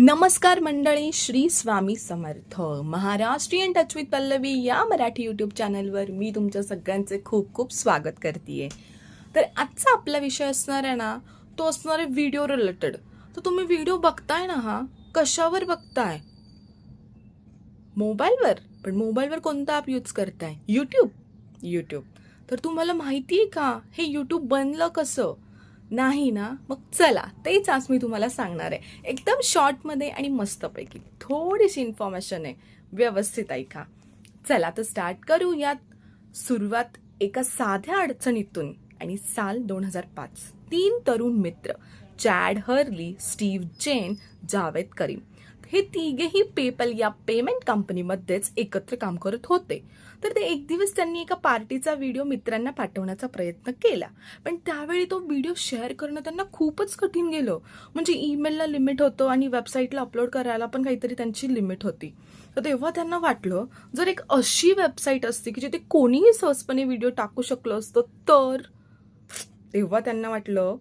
नमस्कार मंडळी, Shri Swami Samarth. Maharashtrian touch with Pallavi या मराठी यूट्यूब चॅनलवर मी तुमच्या सगळ्यांचे खूप खूप स्वागत करते. तर आजचा आपला विषय असणार आहे ना, तो असणार आहे व्हिडिओ रिलेटेड. तर तुम्ही व्हिडिओ बघताय ना, हा कशावर बघताय? मोबाईलवर. पण मोबाईलवर कोणता ॲप यूज करताय? यूट्यूब. तर तुम्हाला माहिती आहे का हे यूट्यूब बनलं कसं? नाही ना? मग चला तेच आज मी तुम्हाला सांगणार आहे. एकदम शॉर्टमध्ये आणि मस्तपैकी थोडीशी इन्फॉर्मेशन आहे, व्यवस्थित ऐका. चला तर स्टार्ट करूयात. सुरुवात एका साध्या अडचणीतून आणि साल 2005. 3 तरुण मित्र, चॅड हर्ली, स्टीव्ह जेन, जावेद करीम, हे तिघेही पेपल या पेमेंट कंपनीमध्येच एकत्र काम करत होते. तर ते एक दिवस त्यांनी एका पार्टीचा व्हिडिओ मित्रांना पाठवण्याचा प्रयत्न केला, पण त्यावेळी तो व्हिडिओ शेअर करणं त्यांना खूपच कठीण गेलं. म्हणजे ईमेलला लिमिट होतं आणि वेबसाईटला अपलोड करायला पण काहीतरी त्यांची लिमिट होती. तर तेव्हा त्यांना वाटलं, जर एक अशी वेबसाईट असती की जिथे कोणीही सहजपणे व्हिडिओ टाकू शकलं असतं तर. तेव्हा त्यांना वाटलं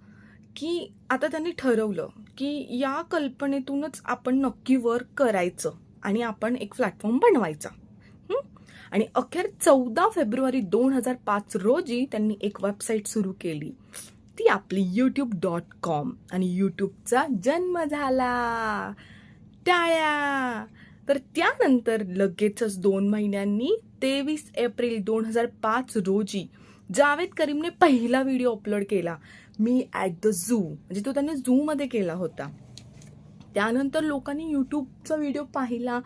की आता त्यांनी ठरवलं की या कल्पनेतूनच आपण नक्की वर्क करायचं आणि आपण एक प्लॅटफॉर्म बनवायचा. आणि अखेर 14 फेब्रुवारी 2005 रोजी त्यांनी एक वेबसाईट सुरू केली, ती आपली YouTube.com. आणि यूट्यूबचा जन्म झाला. टाळ्या. तर त्यानंतर लगेचच 2 महिन्यांनी 23 एप्रिल 2005 रोजी जावेद करीमने पहिला व्हिडिओ अपलोड केला, मी ॲट द झू. म्हणजे तो त्याने झू मध्ये केला होता. त्यानंतर लोकांनी यूट्यूबचा व्हिडिओ पाहिला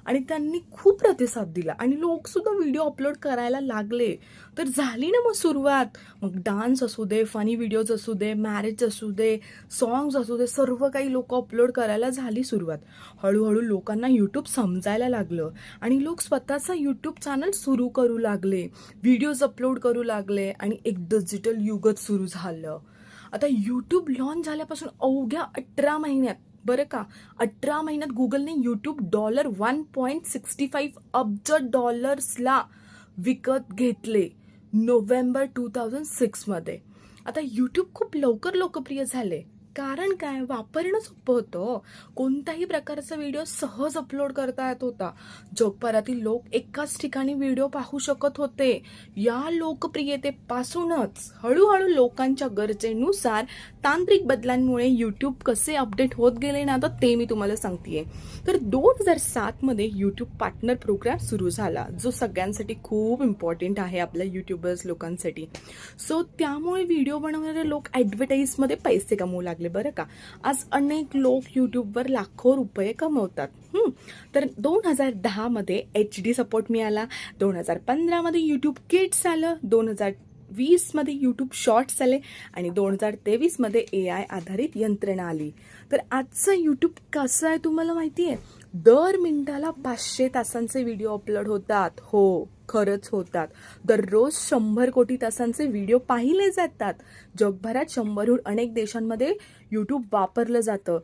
आणि त्यांनी खूप प्रतिसाद दिला आणि लोक सुद्धा व्हिडिओ अपलोड करायला लागले. तर झाली ना मग सुरुवात. मग डान्स असू दे, फनी व्हिडिओज असू दे, मॅरेज असू दे, सॉंग्स असू दे, सर्व काही लोक अपलोड करायला झाली सुरुवात. हळूहळू लोकांना यूट्यूब समजायला लागलं आणि लोक स्वतःचा यूट्यूब चॅनल सुरू करू लागले, व्हिडिओज अपलोड करू लागले आणि एक डिजिटल युगच सुरू झालं. आता यूट्यूब लॉन्च झाल्यापासून अवघ्या 18 महिन्यात, बरं का, 18 महिन्यात गुगलने यूट्यूब $1.65 अब्ज विकत घेतले नोव्हेंबर 2006 मध्ये. आता यूट्यूब खूप लवकर लोकप्रिय झाले, कारण काय, वापरणं सोपं होतं. कोणत्याही प्रकारचा व्हिडिओ सहज अपलोड करता येत होता. जगभरातील लोक एकाच ठिकाणी व्हिडिओ पाहू शकत होते. या लोकप्रियतेपासूनच हळूहळू लोकांच्या गरजेनुसार तांत्रिक बदलांमुळे यूट्यूब कसे अपडेट होत गेले ना, तर ते मी तुम्हाला सांगतेय. तर 2007 मध्ये यूट्यूब पार्टनर प्रोग्राम सुरू झाला, जो सगळ्यांसाठी खूप इम्पॉर्टंट आहे, आपल्या यूट्यूबर्स लोकांसाठी. सो त्यामुळे व्हिडिओ बनवणारे लोक ॲडव्हर्टाईजमध्ये पैसे कमवू लागले, बरं का. आज अनेक लोक यूट्यूबवर लाखो रुपये कमवतात. तर 2010 मध्ये HD सपोर्ट मिळाला, 2015 मध्ये यूट्यूब किड्स आलं, 2020 मध्ये यूट्यूब शॉर्ट्स आले आणि 2023 मध्ये AI आधारित यंत्रणा आली. तर आजचं यूट्यूब कसं आहे तुम्हाला माहिती आहे? दर मिनिटाला 500 तासांचे व्हिडिओ अपलोड होतात. हो, खरंच होतात. दररोज 100 कोटी तासांचे व्हिडिओ पाहिले जातात. जगभरात 100हून अनेक देशांमध्ये यूट्यूब वापरलं जातं.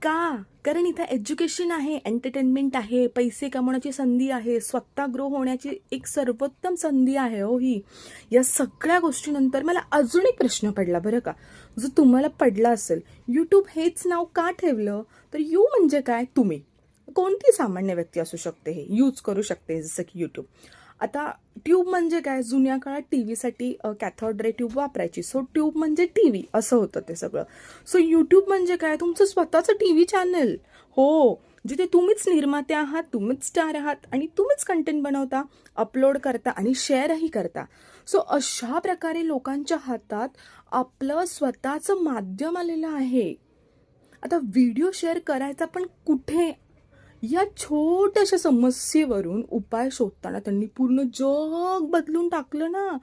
का? कारण इथं एज्युकेशन आहे, एंटरटेनमेंट आहे, पैसे कमवण्याची संधी आहे, स्वतः ग्रो होण्याची एक सर्वोत्तम संधी आहे. हो ही. या सगळ्या गोष्टीनंतर मला अजून एक प्रश्न पडला, बरं का, जो तुम्हाला पडला असेल. यूट्यूब हेच नाव का ठेवलं? तर यू म्हणजे काय? तुम्ही. कोणती सामान्य व्यक्ती असू शकते हे यूज करू शकते, जसं की यूट्यूब. आता ट्यूब म्हणजे काय? जुन्या काळात टीव्हीसाठी कॅथोड रे ट्यूब वापरायची. सो ट्यूब म्हणजे टीव्ही असं होतं ते सगळं. सो यूट्यूब म्हणजे काय? तुमचं स्वतःचं टीव्ही चॅनल. हो, जिथे तुम्हीच निर्माते आहात, तुम्हीच स्टार आहात आणि तुम्हीच कंटेंट बनवता, अपलोड करता आणि शेअरही करता. सो अशा प्रकारे लोकांच्या हातात आपलं स्वतःचं माध्यम आलेलं आहे. आता व्हिडिओ शेअर करायचा पण कुठे, या छोट्याशा समस्येवरून उपाय शोधताना त्यांनी पूर्ण जग बदलून टाकलं ना.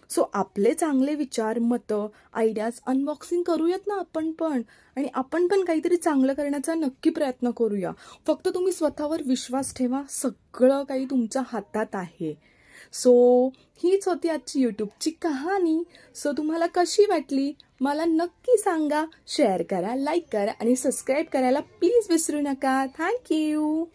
सो आपले चांगले विचार, मतं, आयडियाज अनबॉक्सिंग करूयात ना आपण पण, आणि आपण पण काहीतरी चांगलं करण्याचा नक्की प्रयत्न करूया. फक्त तुम्ही स्वतःवर विश्वास ठेवा, सगळं काही तुमच्या हातात आहे. सो हीच होती आजची यूट्यूबची कहाणी. सो तुम्हाला कशी वाटली मला नक्की सांगा. शेअर करा, लाईक करा आणि सबस्क्राईब करायला प्लीज विसरू नका. थँक्यू.